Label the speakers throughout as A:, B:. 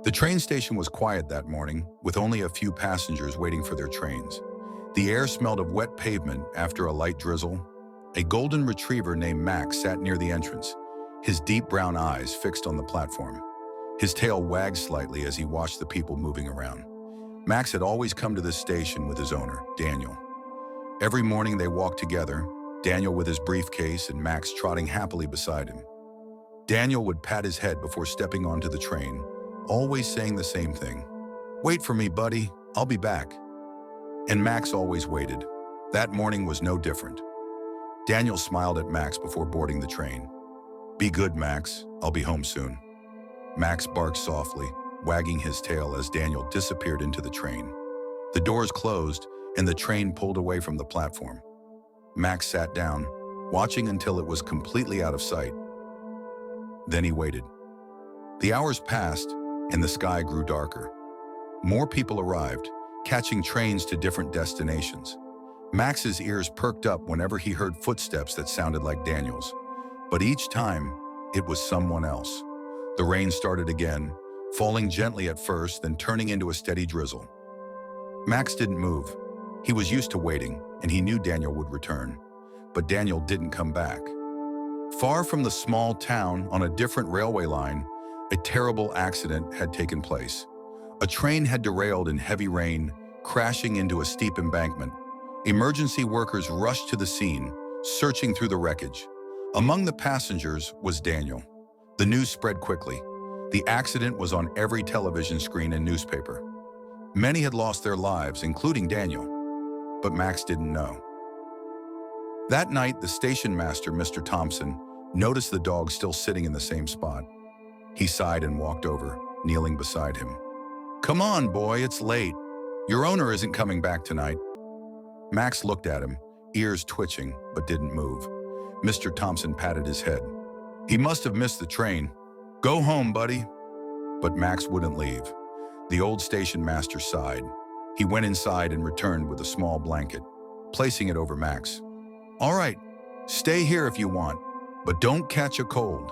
A: The train station was quiet that morning, with only a few passengers waiting for their trains. The air smelled of wet pavement after a light drizzle. A golden retriever named Max sat near the entrance, his deep brown eyes fixed on the platform. His tail wagged slightly as he watched the people moving around. Max had always come to this station with his owner, Daniel. Every morning they walked together, Daniel with his briefcase and Max trotting happily beside him. Daniel would pat his head before stepping onto the train, always saying the same thing. "Wait for me, buddy. I'll be back." And Max always waited. That morning was no different. Daniel smiled at Max before boarding the train. "Be good, Max. I'll be home soon." Max barked softly, wagging his tail as Daniel disappeared into the train. The doors closed, and the train pulled away from the platform. Max sat down, watching until it was completely out of sight. Then he waited. The hours passed, and the sky grew darker. More people arrived, catching trains to different destinations. Max's ears perked up whenever he heard footsteps that sounded like Daniel's. But each time, it was someone else. The rain started again, falling gently at first, then turning into a steady drizzle. Max didn't move. He was used to waiting, and he knew Daniel would return. But Daniel didn't come back. Far from the small town, on a different railway line, a terrible accident had taken place. A train had derailed in heavy rain, crashing into a steep embankment. Emergency workers rushed to the scene, searching through the wreckage. Among the passengers was Daniel. The news spread quickly. The accident was on every television screen and newspaper. Many had lost their lives, including Daniel. But Max didn't know. That night, the station master, Mr. Thompson, noticed the dog still sitting in the same spot. He sighed and walked over, kneeling beside him. "Come on, boy, it's late. Your owner isn't coming back tonight." Max looked at him, ears twitching, but didn't move. Mr. Thompson patted his head. "He must have missed the train. Go home, buddy." But Max wouldn't leave. The old station master sighed. He went inside and returned with a small blanket, placing it over Max. "All right, stay here if you want, but don't catch a cold."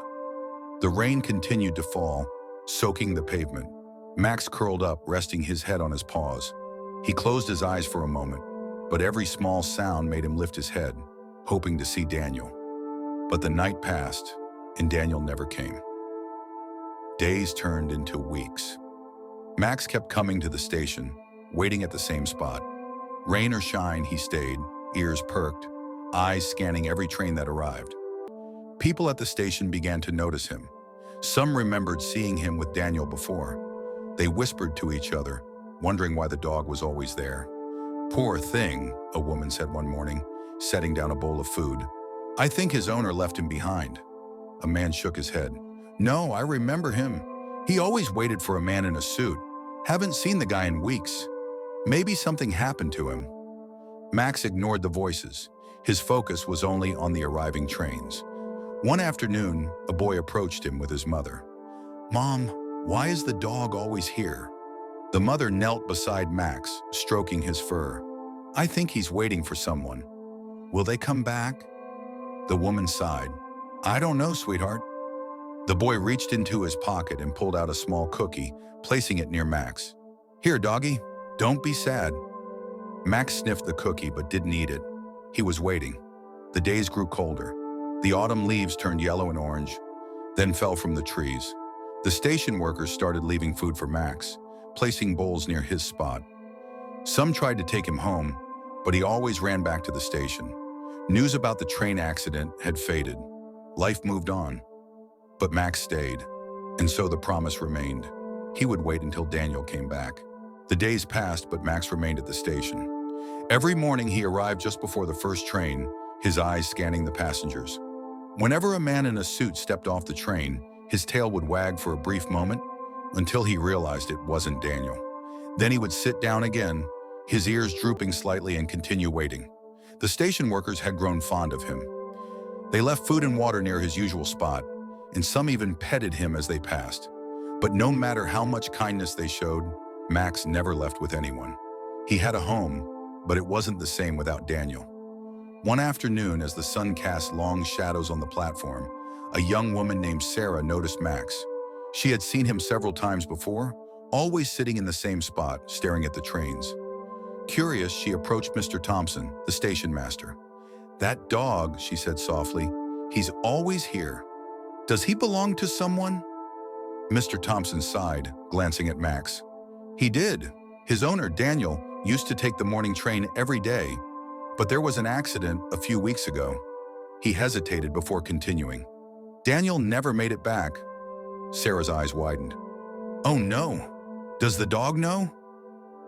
A: The rain continued to fall, soaking the pavement. Max curled up, resting his head on his paws. He closed his eyes for a moment, but every small sound made him lift his head, hoping to see Daniel. But the night passed, and Daniel never came. Days turned into weeks. Max kept coming to the station, waiting at the same spot. Rain or shine, he stayed, ears perked, eyes scanning every train that arrived. People at the station began to notice him. Some remembered seeing him with Daniel before. They whispered to each other, wondering why the dog was always there. "Poor thing," a woman said one morning, setting down a bowl of food. "I think his owner left him behind." A man shook his head. "No, I remember him. He always waited for a man in a suit. Haven't seen the guy in weeks. Maybe something happened to him." Max ignored the voices. His focus was only on the arriving trains. One afternoon, a boy approached him with his mother. "Mom, why is the dog always here?" The mother knelt beside Max, stroking his fur. "I think he's waiting for someone. Will they come back?" The woman sighed. "I don't know, sweetheart." The boy reached into his pocket and pulled out a small cookie, placing it near Max. "Here, doggy, don't be sad." Max sniffed the cookie but didn't eat it. He was waiting. The days grew colder. The autumn leaves turned yellow and orange, then fell from the trees. The station workers started leaving food for Max, placing bowls near his spot. Some tried to take him home, but he always ran back to the station. News about the train accident had faded. Life moved on. But Max stayed, and so the promise remained. He would wait until Daniel came back. The days passed, but Max remained at the station. Every morning he arrived just before the first train, his eyes scanning the passengers. Whenever a man in a suit stepped off the train, his tail would wag for a brief moment until he realized it wasn't Daniel. Then he would sit down again, his ears drooping slightly, and continue waiting. The station workers had grown fond of him. They left food and water near his usual spot, and some even petted him as they passed. But no matter how much kindness they showed, Max never left with anyone. He had a home, but it wasn't the same without Daniel. One afternoon, as the sun cast long shadows on the platform, a young woman named Sarah noticed Max. She had seen him several times before, always sitting in the same spot, staring at the trains. Curious, she approached Mr. Thompson, the station master. "That dog," she said softly, "he's always here. Does he belong to someone?" Mr. Thompson sighed, glancing at Max. "He did. His owner, Daniel, used to take the morning train every day, but there was an accident a few weeks ago." He hesitated before continuing. "Daniel never made it back." Sarah's eyes widened. "Oh no. Does the dog know?"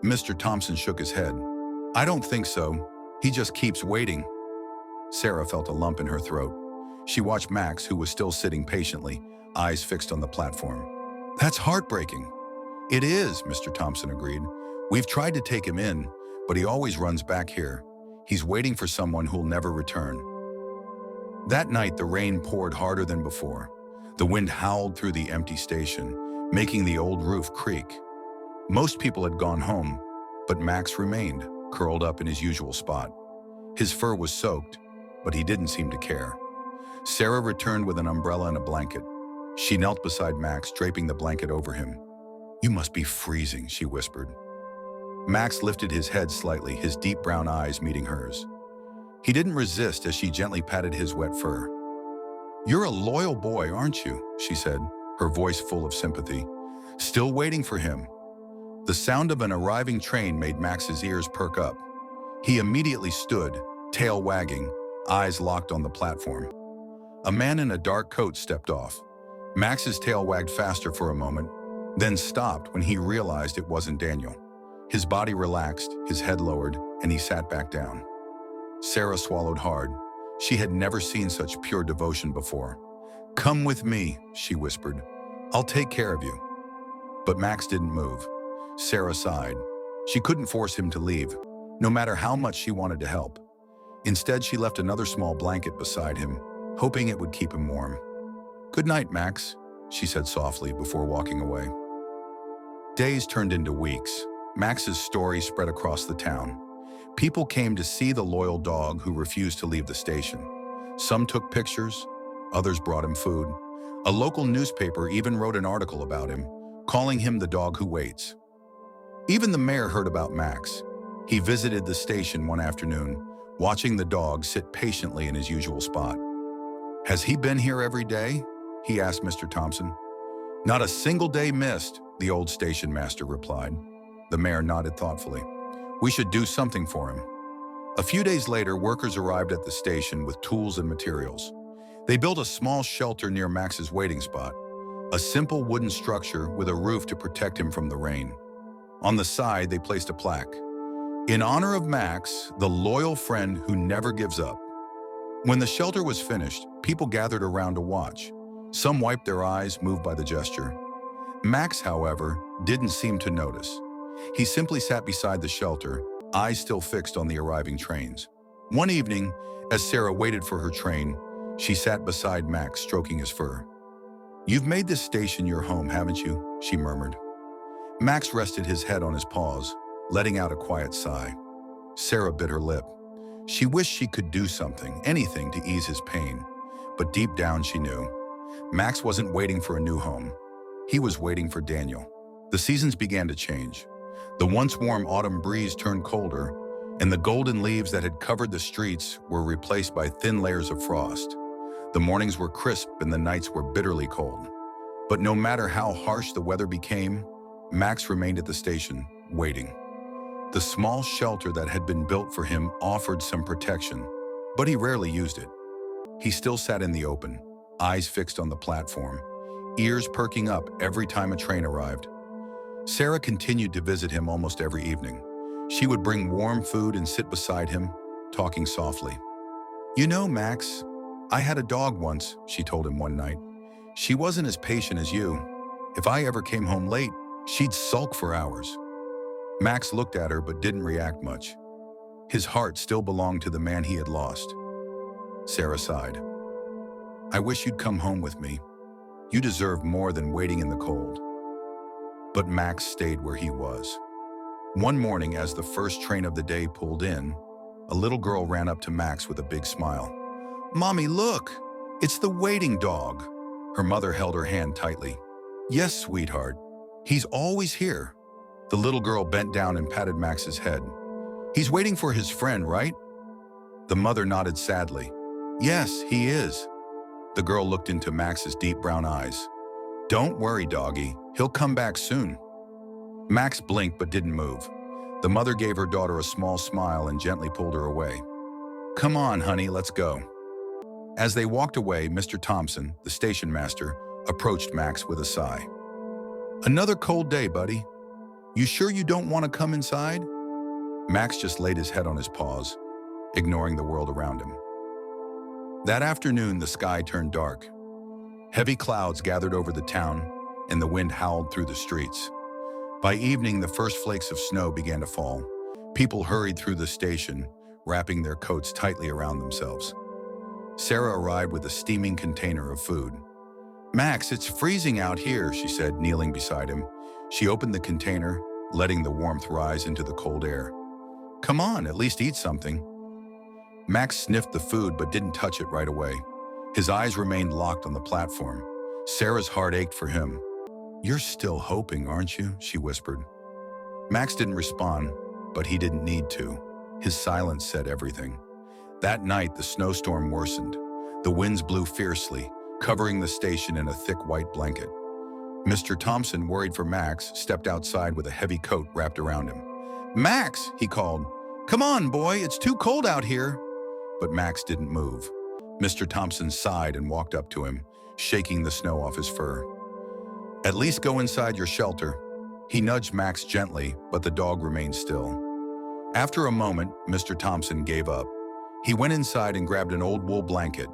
A: Mr. Thompson shook his head. "I don't think so. He just keeps waiting." Sarah felt a lump in her throat. She watched Max, who was still sitting patiently, eyes fixed on the platform. "That's heartbreaking." "It is," Mr. Thompson agreed. "We've tried to take him in, but he always runs back here. He's waiting for someone who'll never return." That night, the rain poured harder than before. The wind howled through the empty station, making the old roof creak. Most people had gone home, but Max remained, curled up in his usual spot. His fur was soaked, but he didn't seem to care. Sarah returned with an umbrella and a blanket. She knelt beside Max, draping the blanket over him. "You must be freezing," she whispered. Max lifted his head slightly, his deep brown eyes meeting hers. He didn't resist as she gently patted his wet fur. "You're a loyal boy, aren't you?" she said, her voice full of sympathy. "Still waiting for him." The sound of an arriving train made Max's ears perk up. He immediately stood, tail wagging, eyes locked on the platform. A man in a dark coat stepped off. Max's tail wagged faster for a moment, then stopped when he realized it wasn't Daniel. His body relaxed, his head lowered, and he sat back down. Sarah swallowed hard. She had never seen such pure devotion before. "Come with me," she whispered. "I'll take care of you." But Max didn't move. Sarah sighed. She couldn't force him to leave, no matter how much she wanted to help. Instead, she left another small blanket beside him, hoping it would keep him warm. "Good night, Max," she said softly before walking away. Days turned into weeks. Max's story spread across the town. People came to see the loyal dog who refused to leave the station. Some took pictures, others brought him food. A local newspaper even wrote an article about him, calling him the dog who waits. Even the mayor heard about Max. He visited the station one afternoon, watching the dog sit patiently in his usual spot. "Has he been here every day?" he asked Mr. Thompson. "Not a single day missed," the old station master replied. The mayor nodded thoughtfully. "We should do something for him." A few days later, workers arrived at the station with tools and materials. They built a small shelter near Max's waiting spot, a simple wooden structure with a roof to protect him from the rain. On the side, they placed a plaque. "In honor of Max, the loyal friend who never gives up." When the shelter was finished, people gathered around to watch. Some wiped their eyes, moved by the gesture. Max, however, didn't seem to notice. He simply sat beside the shelter, eyes still fixed on the arriving trains. One evening, as Sarah waited for her train, she sat beside Max, stroking his fur. "You've made this station your home, haven't you?" she murmured. Max rested his head on his paws, letting out a quiet sigh. Sarah bit her lip. She wished she could do something, anything to ease his pain. But deep down she knew. Max wasn't waiting for a new home. He was waiting for Daniel. The seasons began to change. The once warm autumn breeze turned colder, and the golden leaves that had covered the streets were replaced by thin layers of frost. The mornings were crisp and the nights were bitterly cold. But no matter how harsh the weather became, Max remained at the station, waiting. The small shelter that had been built for him offered some protection, but he rarely used it. He still sat in the open, eyes fixed on the platform, ears perking up every time a train arrived. Sarah continued to visit him almost every evening. She would bring warm food and sit beside him, talking softly. "You know, Max, I had a dog once," she told him one night. "She wasn't as patient as you. If I ever came home late, she'd sulk for hours." Max looked at her but didn't react much. His heart still belonged to the man he had lost. Sarah sighed. "I wish you'd come home with me. You deserve more than waiting in the cold." But Max stayed where he was. One morning, as the first train of the day pulled in, a little girl ran up to Max with a big smile. "Mommy, look! It's the waiting dog!" Her mother held her hand tightly. Yes, sweetheart. He's always here. The little girl bent down and patted Max's head. He's waiting for his friend, right? The mother nodded sadly. Yes, he is. The girl looked into Max's deep brown eyes. Don't worry, doggy. He'll come back soon. Max blinked but didn't move. The mother gave her daughter a small smile and gently pulled her away. Come on, honey, let's go. As they walked away, Mr. Thompson, the station master, approached Max with a sigh. Another cold day, buddy. You sure you don't want to come inside? Max just laid his head on his paws, ignoring the world around him. That afternoon, the sky turned dark. Heavy clouds gathered over the town, and the wind howled through the streets. By evening, the first flakes of snow began to fall. People hurried through the station, wrapping their coats tightly around themselves. Sarah arrived with a steaming container of food. Max, it's freezing out here, she said, kneeling beside him. She opened the container, letting the warmth rise into the cold air. Come on, at least eat something. Max sniffed the food but didn't touch it right away. His eyes remained locked on the platform. Sarah's heart ached for him. You're still hoping, aren't you? She whispered. Max didn't respond, but he didn't need to. His silence said everything. That night, the snowstorm worsened. The winds blew fiercely, covering the station in a thick white blanket. Mr. Thompson, worried for Max, stepped outside with a heavy coat wrapped around him. Max, he called. Come on, boy, it's too cold out here. But Max didn't move. Mr. Thompson sighed and walked up to him, shaking the snow off his fur. At least go inside your shelter. He nudged Max gently, but the dog remained still. After a moment, Mr. Thompson gave up. He went inside and grabbed an old wool blanket,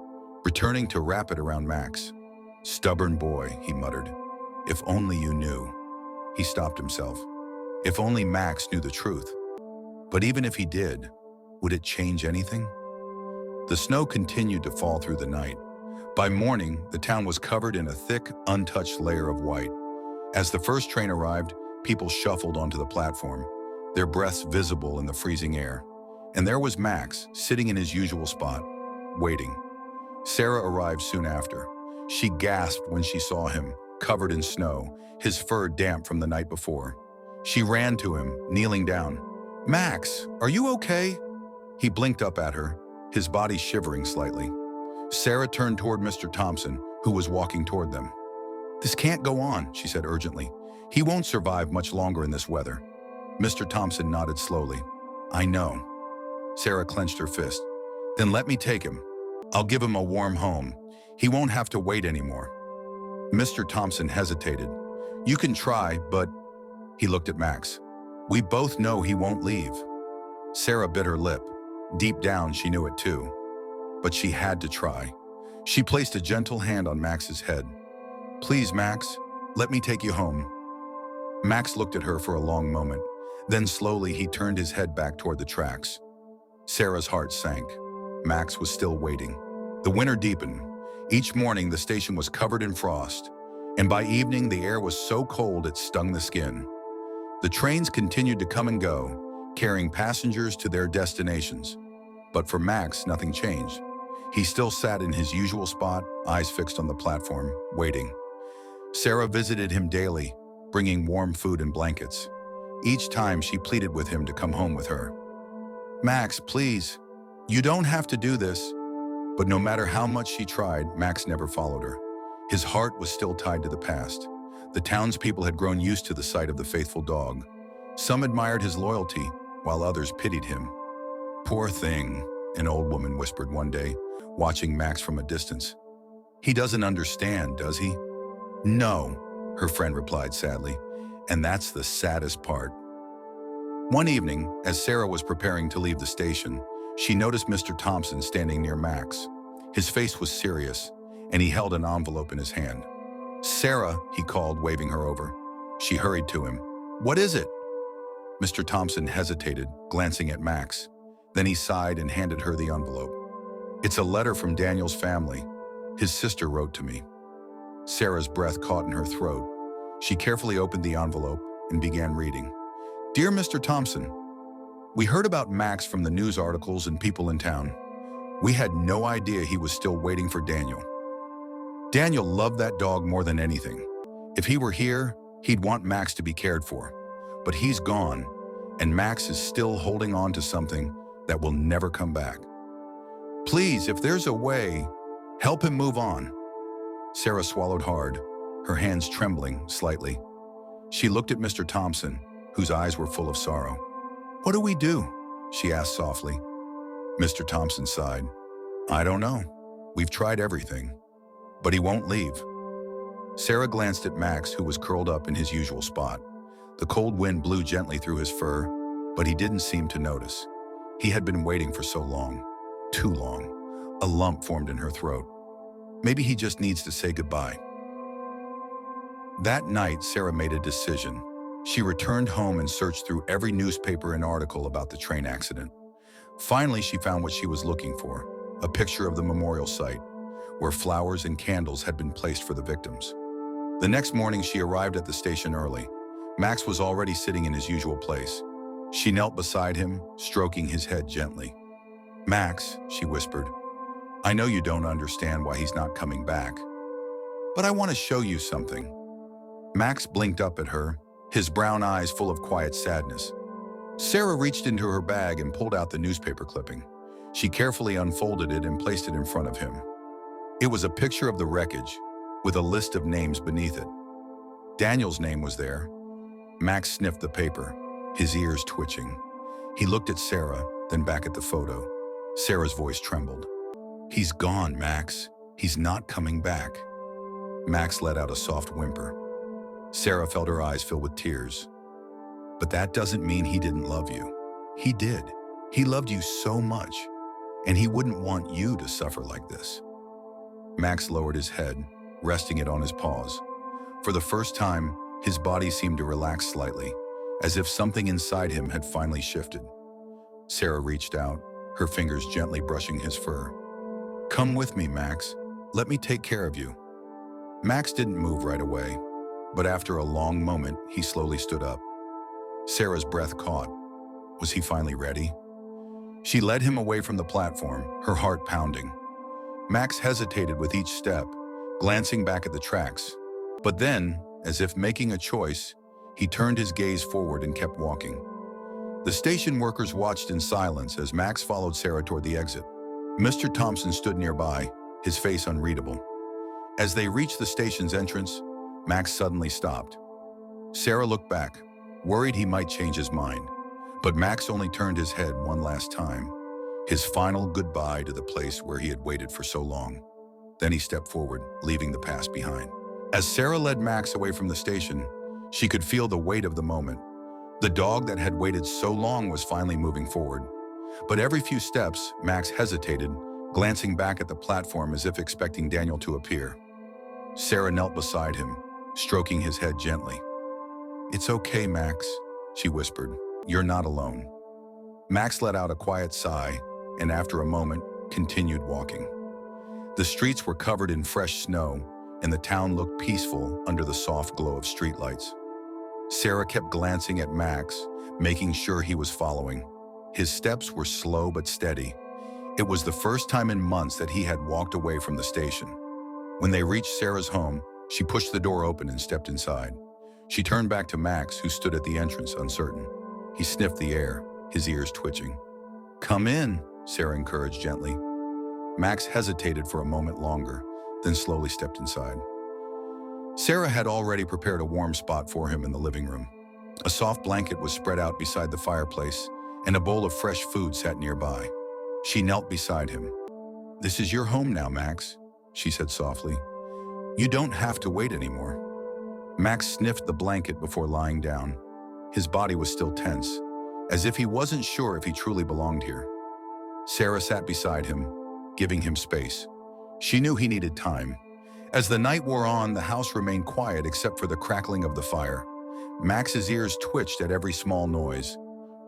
A: returning to wrap it around Max. Stubborn boy, he muttered. If only you knew. He stopped himself. If only Max knew the truth. But even if he did, would it change anything? The snow continued to fall through the night. By morning, the town was covered in a thick, untouched layer of white. As the first train arrived, people shuffled onto the platform, their breaths visible in the freezing air. And there was Max, sitting in his usual spot, waiting. Sarah arrived soon after. She gasped when she saw him, covered in snow, his fur damp from the night before. She ran to him, kneeling down. Max, are you okay? He blinked up at her, his body shivering slightly. Sarah turned toward Mr. Thompson, who was walking toward them. This can't go on, she said urgently. He won't survive much longer in this weather. Mr. Thompson nodded slowly. I know. Sarah clenched her fist. Then let me take him. I'll give him a warm home. He won't have to wait anymore. Mr. Thompson hesitated. You can try, but... He looked at Max. We both know he won't leave. Sarah bit her lip. Deep down, she knew it too. But she had to try. She placed a gentle hand on Max's head. Please, Max, let me take you home. Max looked at her for a long moment. Then slowly he turned his head back toward the tracks. Sarah's heart sank. Max was still waiting. The winter deepened. Each morning the station was covered in frost, and by evening the air was so cold it stung the skin. The trains continued to come and go, carrying passengers to their destinations. But for Max, nothing changed. He still sat in his usual spot, eyes fixed on the platform, waiting. Sarah visited him daily, bringing warm food and blankets. Each time she pleaded with him to come home with her. Max, please, you don't have to do this. But no matter how much she tried, Max never followed her. His heart was still tied to the past. The townspeople had grown used to the sight of the faithful dog. Some admired his loyalty, while others pitied him. Poor thing, an old woman whispered one day, watching Max from a distance. He doesn't understand, does he? No, her friend replied sadly, and that's the saddest part. One evening, as Sarah was preparing to leave the station, she noticed Mr. Thompson standing near Max. His face was serious, and he held an envelope in his hand. Sarah, he called, waving her over. She hurried to him. What is it? Mr. Thompson hesitated, glancing at Max. Then he sighed and handed her the envelope. It's a letter from Daniel's family. His sister wrote to me. Sarah's breath caught in her throat. She carefully opened the envelope and began reading. Dear Mr. Thompson, we heard about Max from the news articles and people in town. We had no idea he was still waiting for Daniel. Daniel loved that dog more than anything, If he were here, he'd want Max to be cared for. But he's gone, and Max is still holding on to something that will never come back. Please, if there's a way, help him move on. Sarah swallowed hard, her hands trembling slightly. She looked at Mr. Thompson, whose eyes were full of sorrow. What do we do? She asked softly. Mr. Thompson sighed. I don't know. We've tried everything, but he won't leave. Sarah glanced at Max, who was curled up in his usual spot. The cold wind blew gently through his fur, but he didn't seem to notice. He had been waiting for so long, too long. A lump formed in her throat. Maybe he just needs to say goodbye. That night, Sarah made a decision. She returned home and searched through every newspaper and article about the train accident. Finally, she found what she was looking for, a picture of the memorial site, where flowers and candles had been placed for the victims. The next morning, she arrived at the station early. Max was already sitting in his usual place. She knelt beside him, stroking his head gently. Max, she whispered, I know you don't understand why he's not coming back, but I want to show you something. Max blinked up at her, his brown eyes full of quiet sadness. Sarah reached into her bag and pulled out the newspaper clipping. She carefully unfolded it and placed it in front of him. It was a picture of the wreckage, with a list of names beneath it. Daniel's name was there. Max sniffed the paper, his ears twitching. He looked at Sarah, then back at the photo. Sarah's voice trembled. He's gone, Max. He's not coming back. Max let out a soft whimper. Sarah felt her eyes fill with tears. But that doesn't mean he didn't love you. He did. He loved you so much, and he wouldn't want you to suffer like this. Max lowered his head, resting it on his paws. For the first time, his body seemed to relax slightly, as if something inside him had finally shifted. Sarah reached out, her fingers gently brushing his fur. Come with me, Max. Let me take care of you. Max didn't move right away, but after a long moment, he slowly stood up. Sarah's breath caught. Was he finally ready? She led him away from the platform, her heart pounding. Max hesitated with each step, glancing back at the tracks. But then, as if making a choice, he turned his gaze forward and kept walking. The station workers watched in silence as Max followed Sarah toward the exit. Mr. Thompson stood nearby, his face unreadable. As they reached the station's entrance, Max suddenly stopped. Sarah looked back, worried he might change his mind. But Max only turned his head one last time, his final goodbye to the place where he had waited for so long. Then he stepped forward, leaving the past behind. As Sarah led Max away from the station, she could feel the weight of the moment. The dog that had waited so long was finally moving forward. But every few steps, Max hesitated, glancing back at the platform as if expecting Daniel to appear. Sarah knelt beside him, stroking his head gently. It's okay, Max, she whispered. You're not alone. Max let out a quiet sigh, and after a moment, continued walking. The streets were covered in fresh snow, and the town looked peaceful under the soft glow of streetlights. Sarah kept glancing at Max, making sure he was following. His steps were slow but steady. It was the first time in months that he had walked away from the station. When they reached Sarah's home, she pushed the door open and stepped inside. She turned back to Max, who stood at the entrance, uncertain. He sniffed the air, his ears twitching. Come in, Sarah encouraged gently. Max hesitated for a moment longer, then slowly stepped inside. Sarah had already prepared a warm spot for him in the living room. A soft blanket was spread out beside the fireplace, and a bowl of fresh food sat nearby. She knelt beside him. This is your home now, Max, she said softly. You don't have to wait anymore. Max sniffed the blanket before lying down. His body was still tense, as if he wasn't sure if he truly belonged here. Sarah sat beside him, giving him space. She knew he needed time. As the night wore on, the house remained quiet except for the crackling of the fire. Max's ears twitched at every small noise,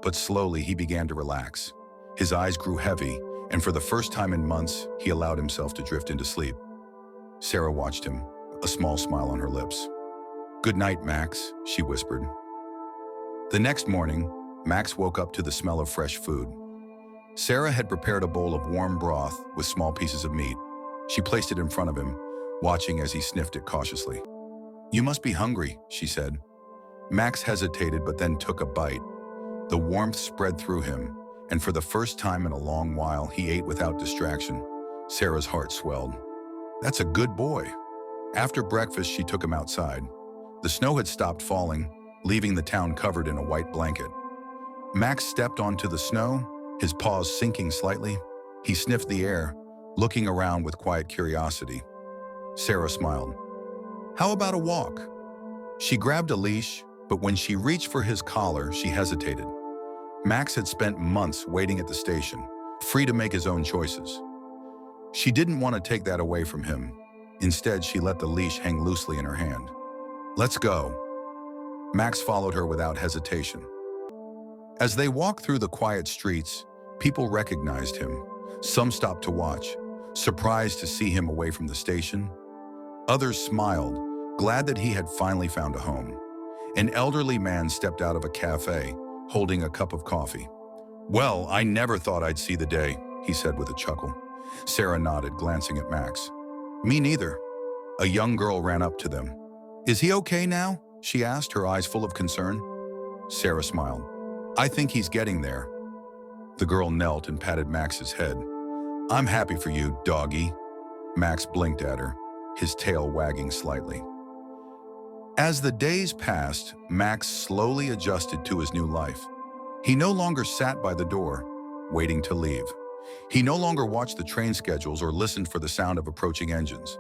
A: but slowly he began to relax. His eyes grew heavy, and for the first time in months, he allowed himself to drift into sleep. Sarah watched him, a small smile on her lips. Good night, Max, she whispered. The next morning, Max woke up to the smell of fresh food. Sarah had prepared a bowl of warm broth with small pieces of meat. She placed it in front of him, watching as he sniffed it cautiously. "You must be hungry," she said. Max hesitated but then took a bite. The warmth spread through him, and for the first time in a long while, he ate without distraction. Sarah's heart swelled. "That's a good boy." After breakfast, she took him outside. The snow had stopped falling, leaving the town covered in a white blanket. Max stepped onto the snow, his paws sinking slightly. He sniffed the air, looking around with quiet curiosity. Sarah smiled. "How about a walk?" She grabbed a leash, but when she reached for his collar, she hesitated. Max had spent months waiting at the station, free to make his own choices. She didn't want to take that away from him. Instead, she let the leash hang loosely in her hand. "Let's go." Max followed her without hesitation. As they walked through the quiet streets, people recognized him. Some stopped to watch, surprised to see him away from the station. Others smiled, glad that he had finally found a home. An elderly man stepped out of a cafe, holding a cup of coffee. "Well, I never thought I'd see the day," he said with a chuckle. Sarah nodded, glancing at Max. "Me neither." A young girl ran up to them. "Is he okay now?" she asked, her eyes full of concern. Sarah smiled. "I think he's getting there." The girl knelt and patted Max's head. "I'm happy for you, doggy." Max blinked at her, his tail wagging slightly. As the days passed, Max slowly adjusted to his new life. He no longer sat by the door, waiting to leave. He no longer watched the train schedules or listened for the sound of approaching engines.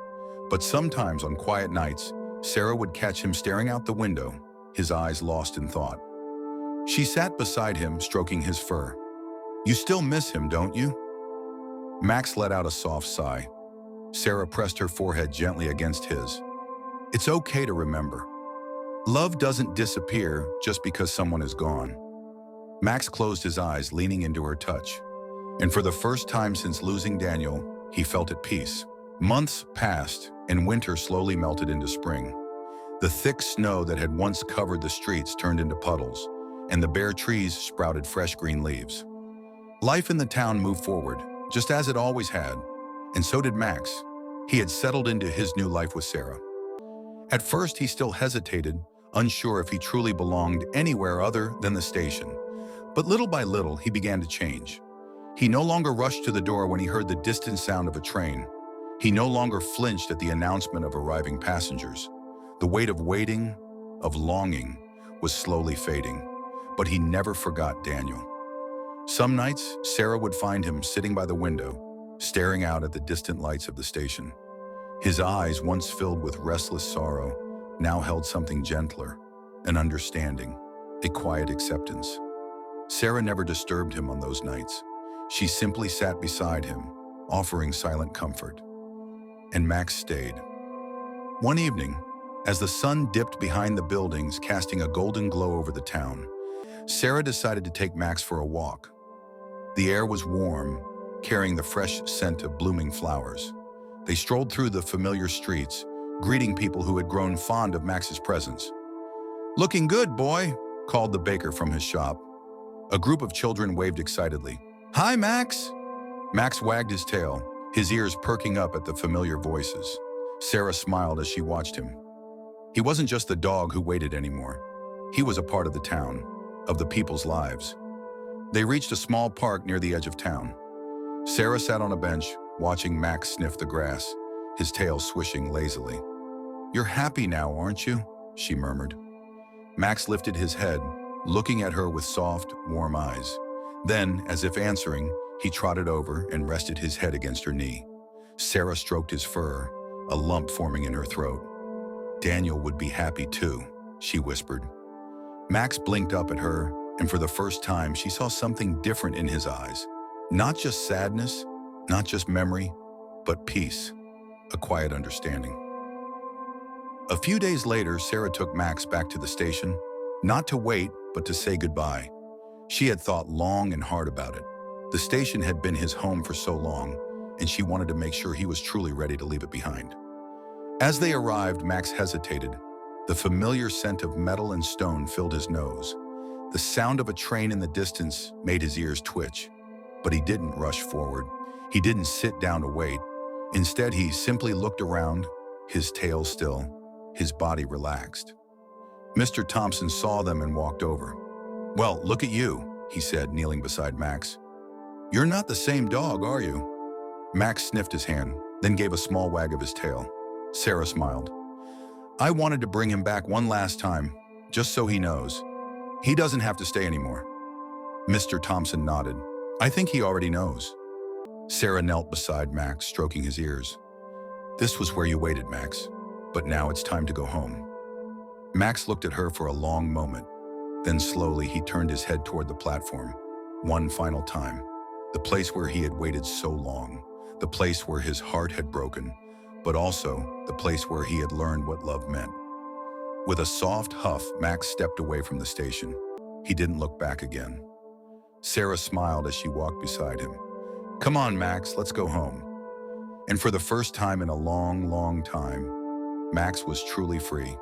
A: But sometimes on quiet nights, Sarah would catch him staring out the window, his eyes lost in thought. She sat beside him, stroking his fur. "You still miss him, don't you?" Max let out a soft sigh. Sarah pressed her forehead gently against his. "It's okay to remember. Love doesn't disappear just because someone is gone." Max closed his eyes, leaning into her touch. And for the first time since losing Daniel, he felt at peace. Months passed, and winter slowly melted into spring. The thick snow that had once covered the streets turned into puddles, and the bare trees sprouted fresh green leaves. Life in the town moved forward, just as it always had, and so did Max. He had settled into his new life with Sarah. At first, he still hesitated, unsure if he truly belonged anywhere other than the station. But little by little, he began to change. He no longer rushed to the door when he heard the distant sound of a train. He no longer flinched at the announcement of arriving passengers. The weight of waiting, of longing, was slowly fading, but he never forgot Daniel. Some nights, Sarah would find him sitting by the window, staring out at the distant lights of the station. His eyes, once filled with restless sorrow, now held something gentler, an understanding, a quiet acceptance. Sarah never disturbed him on those nights. She simply sat beside him, offering silent comfort. And Max stayed. One evening, as the sun dipped behind the buildings, casting a golden glow over the town, Sarah decided to take Max for a walk. The air was warm, carrying the fresh scent of blooming flowers. They strolled through the familiar streets, greeting people who had grown fond of Max's presence. "Looking good, boy," called the baker from his shop. A group of children waved excitedly. "Hi, Max!" Max wagged his tail, his ears perking up at the familiar voices. Sarah smiled as she watched him. He wasn't just the dog who waited anymore. He was a part of the town, of the people's lives. They reached a small park near the edge of town. Sarah sat on a bench, watching Max sniff the grass, his tail swishing lazily. "You're happy now, aren't you?" she murmured. Max lifted his head, looking at her with soft, warm eyes. Then, as if answering, he trotted over and rested his head against her knee. Sarah stroked his fur, a lump forming in her throat. "Daniel would be happy too," she whispered. Max blinked up at her, and for the first time she saw something different in his eyes. Not just sadness, not just memory, but peace, a quiet understanding. A few days later, Sarah took Max back to the station, not to wait, but to say goodbye. She had thought long and hard about it. The station had been his home for so long, and she wanted to make sure he was truly ready to leave it behind. As they arrived, Max hesitated. The familiar scent of metal and stone filled his nose. The sound of a train in the distance made his ears twitch. But he didn't rush forward. He didn't sit down to wait. Instead, he simply looked around, his tail still, His body relaxed. Mr. Thompson saw them and walked over. "Well, look at you," he said, kneeling beside Max. "You're not the same dog, are you?" Max sniffed his hand, then gave a small wag of his tail. Sarah smiled. "I wanted to bring him back one last time, just so he knows. He doesn't have to stay anymore." Mr. Thompson nodded. "I think he already knows." Sarah knelt beside Max, stroking his ears. "This was where you waited, Max, but now it's time to go home." Max looked at her for a long moment. Then slowly he turned his head toward the platform, one final time. The place where he had waited so long, the place where his heart had broken, but also the place where he had learned what love meant. With a soft huff, Max stepped away from the station. He didn't look back again. Sarah smiled as she walked beside him. "Come on, Max, let's go home." And for the first time in a long, long time, Max was truly free.